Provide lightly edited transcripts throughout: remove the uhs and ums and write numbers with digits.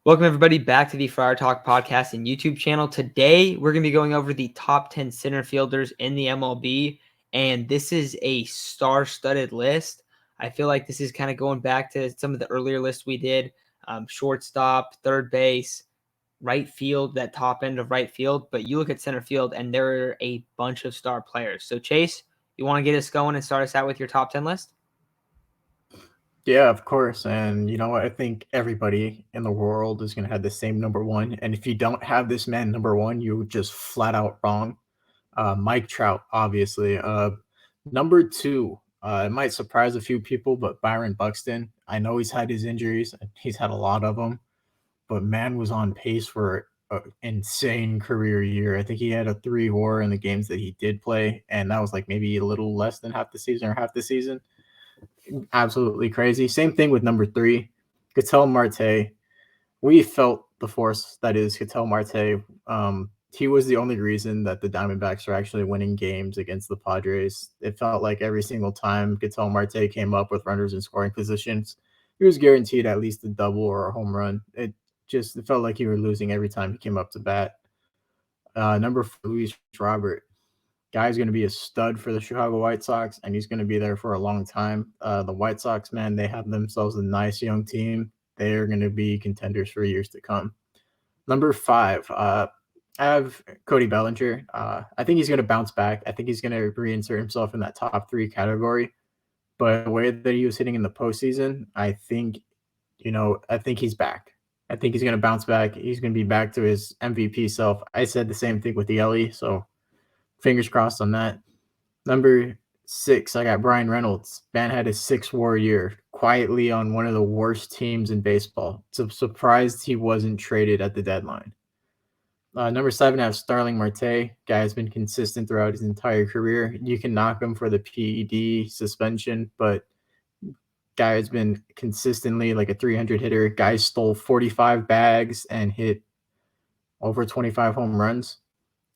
Welcome, everybody, back to the Friar Talk podcast and YouTube channel. Today, we're going to be going over the top 10 center fielders in the MLB, and this is a star-studded list. I feel like this is kind of going back to some of the earlier lists we did, shortstop, third base, right field, that top end of right field, but you look at center field, and there are a bunch of star players. So, Chase, you want to get us going and start us out with your top 10 list? Yeah, of course. And you know what? I think everybody in the world is going to have the same number one. And if you don't have this man number one, you're just flat out wrong. Mike Trout, obviously. Number two, it might surprise a few people, but Byron Buxton. I know he's had his injuries. He's had a lot of them, but man was on pace for an insane career year. I think he had a 3 WAR in the games that he did play, and that was like maybe a little less than half the season or half the season. Absolutely crazy. Same thing with number 3, Ketel Marte. We felt the force that is Ketel Marte. He was the only reason that the Diamondbacks are actually winning games against the Padres. It felt like every single time Ketel Marte came up with runners in scoring positions, he was guaranteed at least a double or a home run. It felt like you were losing every time he came up to bat. Number 4, Luis Robert. Guy's going to be a stud for the Chicago White Sox, and he's going to be there for a long time. The White Sox, man, they have themselves a nice young team. They are going to be contenders for years to come. Number 5, I have Cody Bellinger. I think he's going to bounce back. I think he's going to reinsert himself in that top 3 category. But the way that he was hitting in the postseason, I think he's back. I think he's going to bounce back. He's going to be back to his MVP self. I said the same thing with the Ellie, so fingers crossed on that. Number 6, I got Brian Reynolds. Man had his 6 WAR year, quietly on one of the worst teams in baseball. So surprised he wasn't traded at the deadline. Number 7, I have Starling Marte. Guy has been consistent throughout his entire career. You can knock him for the PED suspension, but guy has been consistently like a 300 hitter. Guy stole 45 bags and hit over 25 home runs.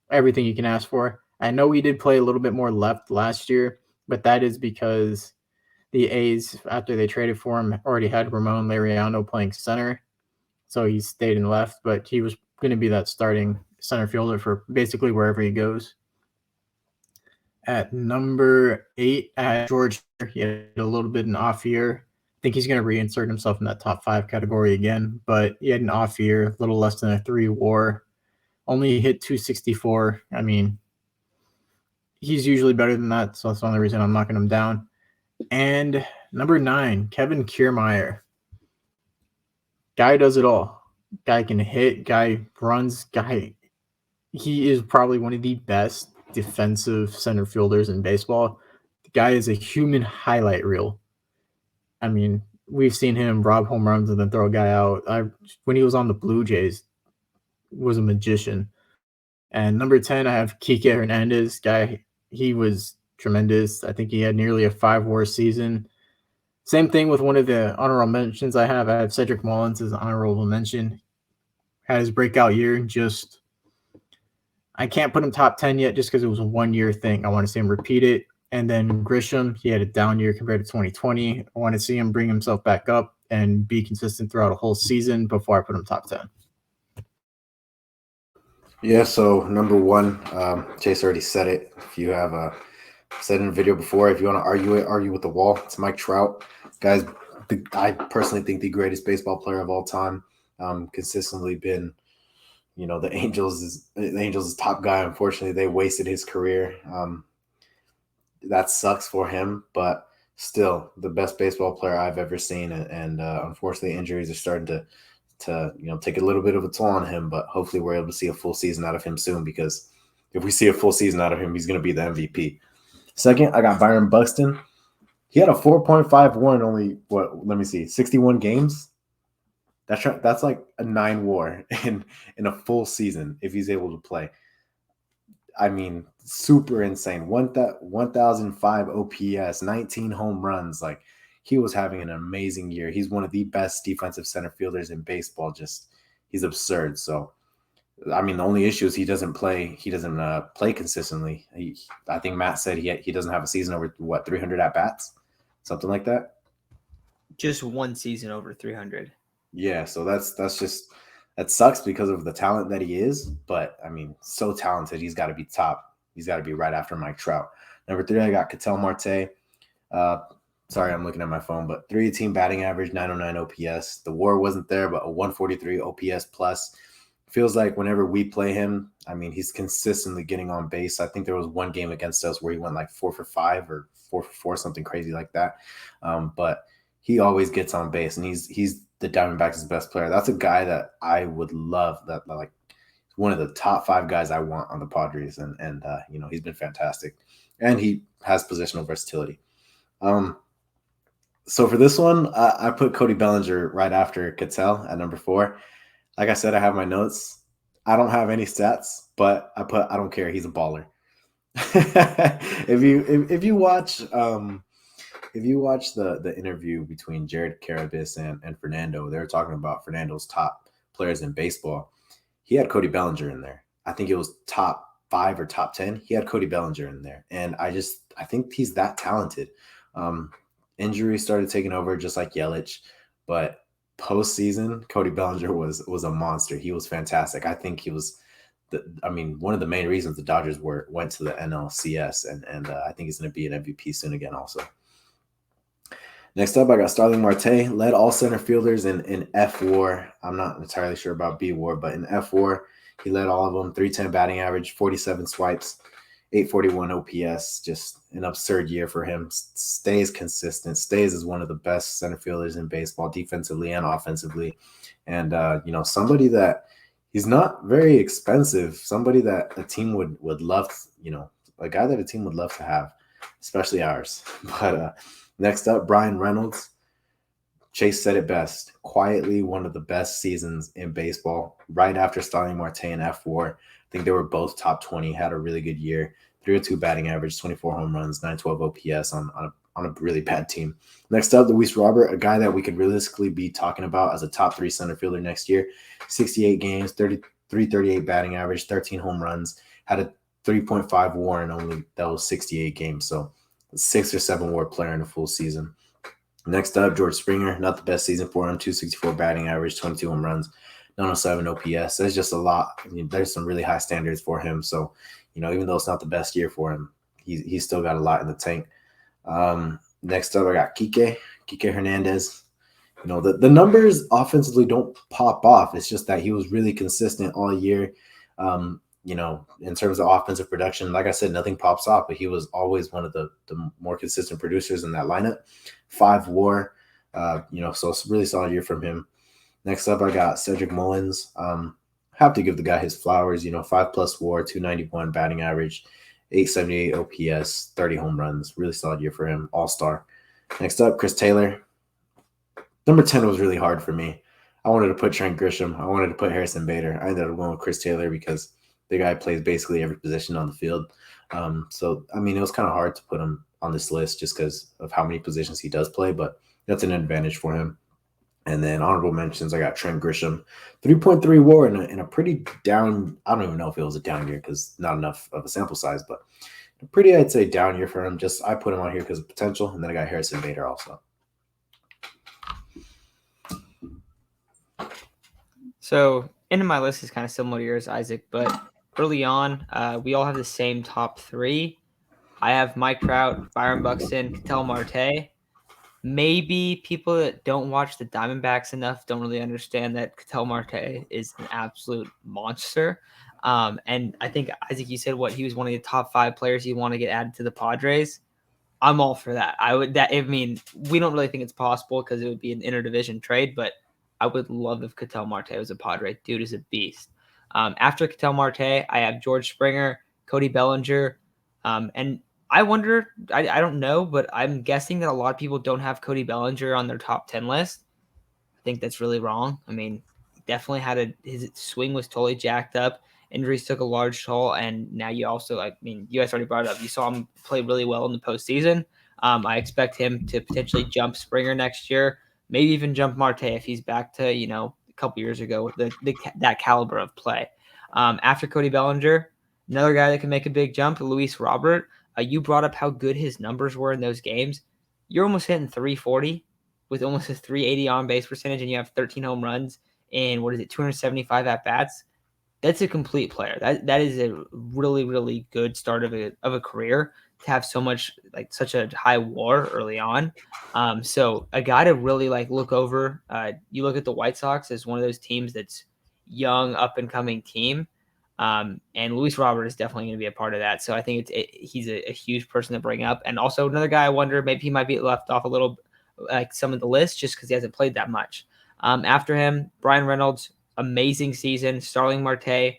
Everything you can ask for. I know he did play a little bit more left last year, but that is because the A's, after they traded for him, already had Ramon Laureano playing center. So he stayed in left, but he was going to be that starting center fielder for basically wherever he goes. At number 8, I had George. He had a little bit of an off year. I think he's going to reinsert himself in that top 5 category again, but he had an off year, a little less than a 3 WAR. Only hit 264. I mean, he's usually better than that, so that's the only reason I'm knocking him down. And number 9, Kevin Kiermaier. Guy does it all. Guy can hit, guy runs, he is probably one of the best defensive center fielders in baseball. The guy is a human highlight reel. I mean, we've seen him rob home runs and then throw a guy out. When he was on the Blue Jays, was a magician. And number 10, I have Kike Hernandez. Guy, he was tremendous. I think he had nearly a 5 WAR season. Same thing with one of the honorable mentions I have. I have Cedric Mullins as an honorable mention. Had his breakout year. I can't put him top 10 yet just because it was a 1-year thing. I want to see him repeat it. And then Grisham, he had a down year compared to 2020. I want to see him bring himself back up and be consistent throughout a whole season before I put him top 10. Yeah, so number 1, Chase already said it. If you have said in a video before, if you want to argue with the wall, it's Mike Trout. Guys, I personally think the greatest baseball player of all time. Consistently been, the Angels' top guy. Unfortunately, they wasted his career. That sucks for him, but still the best baseball player I've ever seen. And unfortunately, injuries are starting to take a little bit of a toll on him, but hopefully we're able to see a full season out of him soon, because if we see a full season out of him, he's going to be the MVP. Second, I got Byron Buxton. He had a 4.51 only, 61 games. That's like a 9 WAR in a full season if he's able to play. I mean, super insane. 1,005 OPS, 19 home runs. Like, he was having an amazing year. He's one of the best defensive center fielders in baseball. He's absurd. So, I mean, the only issue is he doesn't play. He doesn't play consistently. I think Matt said he doesn't have a season over 300 at bats, something like that. Just one season over 300. Yeah, so that sucks because of the talent that he is. But I mean, so talented, he's got to be top. He's got to be right after Mike Trout. Number 3, I got Ketel Marte. Uh, sorry, I'm looking at my phone, but 318 batting average, 909 OPS. The WAR wasn't there, but a 143 OPS plus. Feels like whenever we play him, I mean, he's consistently getting on base. I think there was one game against us where he went like 4 for 5 or 4 for 4, something crazy like that. But he always gets on base, and he's the Diamondbacks' best player. That's a guy that I would love. That like one of the top 5 guys I want on the Padres, and he's been fantastic, and he has positional versatility. So for this one, I put Cody Bellinger right after Ketel at number 4. Like I said, I have my notes. I don't have any stats, but I don't care. He's a baller. if you watch the interview between Jared Carabis and Fernando, they were talking about Fernando's top players in baseball. He had Cody Bellinger in there. I think it was top 5 or top 10. He had Cody Bellinger in there, and I think he's that talented. Injuries started taking over just like Yelich, but postseason, Cody Bellinger was a monster. He was fantastic. I think he was one of the main reasons the Dodgers went to the NLCS, and I think he's going to be an MVP soon again also. Next up, I got Starling Marte, led all center fielders in F WAR. I'm not entirely sure about B WAR, but in F WAR, he led all of them. 310 batting average, 47 swipes, 841 OPS. Just an absurd year for him. Stays consistent. Stays as one of the best center fielders in baseball, defensively and offensively. And somebody that he's not very expensive. Somebody that a team would love. A guy that a team would love to have, especially ours. But next up, Brian Reynolds. Chase said it best. Quietly, one of the best seasons in baseball. Right after Starling Marte and F WAR. I think they were both top 20. Had a really good year. 302 batting average, 24 home runs, 912 OPS on a really bad team. Next up, Luis Robert, a guy that we could realistically be talking about as a top 3 center fielder next year. 68 games, 338 batting average, 13 home runs. Had a 3.5 WAR in only those 68 games. So 6 or 7 WAR player in a full season. Next up, George Springer, not the best season for him. 264 batting average, 22 home runs, 907 OPS. There's just a lot. There's some really high standards for him. So, even though it's not the best year for him, he's still got a lot in the tank. Next up, I got Kike Hernandez. The numbers offensively don't pop off. It's just that he was really consistent all year. In terms of offensive production, like I said, nothing pops off, but he was always one of the more consistent producers in that lineup. 5 WAR, so it's a really solid year from him. Next up, I got Cedric Mullins. Have to give the guy his flowers. 5+ WAR, 291 batting average, 878 OPS, 30 home runs. Really solid year for him. All-star. Next up, Chris Taylor. Number 10 was really hard for me. I wanted to put Trent Grisham. I wanted to put Harrison Bader. I ended up going with Chris Taylor because the guy plays basically every position on the field. It was kind of hard to put him on this list just because of how many positions he does play, but that's an advantage for him. And then honorable mentions, I got Trent Grisham, 3.3 WAR in a pretty down. I don't even know if it was a down year because not enough of a sample size, but a pretty, I'd say, down year for him. Just I put him on here because of potential, and then I got Harrison Bader also. So into my list is kind of similar to yours, Isaac, but early on, we all have the same top 3. I have Mike Trout, Byron Buxton, Ketel Marte. Maybe people that don't watch the Diamondbacks enough don't really understand that Ketel Marte is an absolute monster. And I think, Isaac, you said he was one of the top 5 players you want to get added to the Padres. I'm all for that. We don't really think it's possible because it would be an interdivision trade, but I would love if Ketel Marte was a Padre. Dude is a beast. After Ketel Marte, I have George Springer, Cody Bellinger, and I wonder, I don't know, but I'm guessing that a lot of people don't have Cody Bellinger on their top 10 list. I think that's really wrong. Definitely his swing was totally jacked up. Injuries took a large toll, and now you also, you guys already brought it up. You saw him play really well in the postseason. I expect him to potentially jump Springer next year, maybe even jump Marte if he's back to, a couple years ago with that caliber of play. After Cody Bellinger, another guy that can make a big jump, Luis Robert. You brought up how good his numbers were in those games. You're almost hitting 340 with almost a 380 on base percentage, and you have 13 home runs and 275 at bats. That's a complete player. That is a really, really good start of a career to have such a high WAR early on. So a guy to really look over. You look at the White Sox as one of those teams that's young, up and coming team. And Luis Robert is definitely going to be a part of that. So I think he's a huge person to bring up. And also another guy, I wonder, maybe he might be left off a little, some of the list just because he hasn't played that much. After him, Brian Reynolds, amazing season. Starling Marte,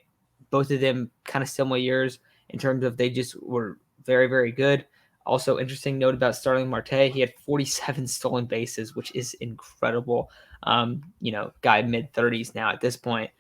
both of them kind of similar years in terms of they just were very, very good. Also, interesting note about Starling Marte, he had 47 stolen bases, which is incredible. Guy mid-30s now at this point.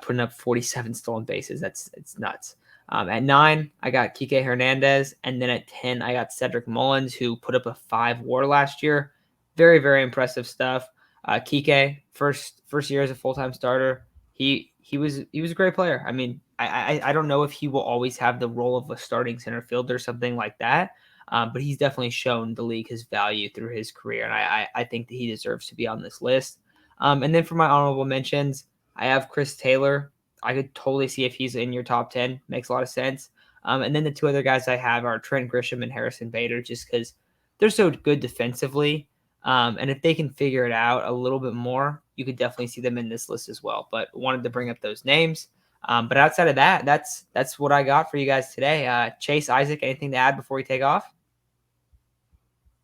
Putting up 47 stolen bases. It's nuts. At 9, I got Kike Hernandez. And then at 10, I got Cedric Mullins, who put up a 5 WAR last year. Very, very impressive stuff. Kike, first year as a full-time starter. He was a great player. I mean, I don't know if he will always have the role of a starting center fielder or something like that. But he's definitely shown the league his value through his career. And I think that he deserves to be on this list. And then for my honorable mentions, I have Chris Taylor. I could totally see if he's in your top 10. Makes a lot of sense. And then the two other guys I have are Trent Grisham and Harrison Bader, just because they're so good defensively. And if they can figure it out a little bit more, you could definitely see them in this list as well. But wanted to bring up those names. But outside of that, that's what I got for you guys today. Chase, Isaac, anything to add before we take off?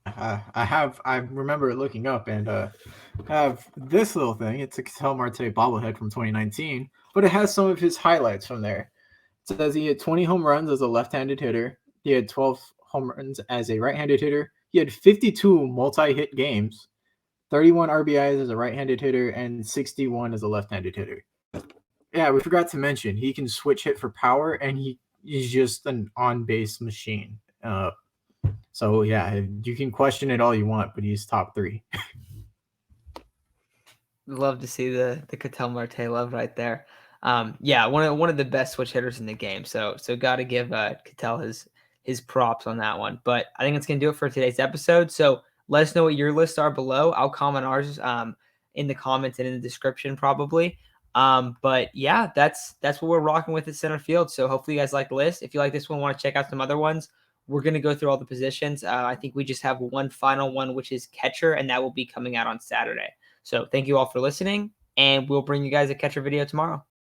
I remember looking up and have this little thing. It's a Ketel Marte bobblehead from 2019, but it has some of his highlights from there. It says he had 20 home runs as a left-handed hitter. He had 12 home runs as a right-handed hitter. He had 52 multi-hit games, 31 RBIs as a right-handed hitter, and 61 as a left-handed hitter. Yeah, we forgot to mention, he can switch hit for power, and he's just an on-base machine. So, yeah, you can question it all you want, but he's top 3. Love to see the Ketel Marte love right there. Yeah, one of the best switch hitters in the game. So got to give Ketel his props on that one. But I think that's going to do it for today's episode. So let us know what your lists are below. I'll comment ours in the comments and in the description probably. But yeah, that's what we're rocking with at center field. So hopefully you guys like the list. If you like this one, want to check out some other ones, we're going to go through all the positions. I think we just have one final one, which is catcher, and that will be coming out on Saturday. So thank you all for listening, and we'll bring you guys a catcher video tomorrow.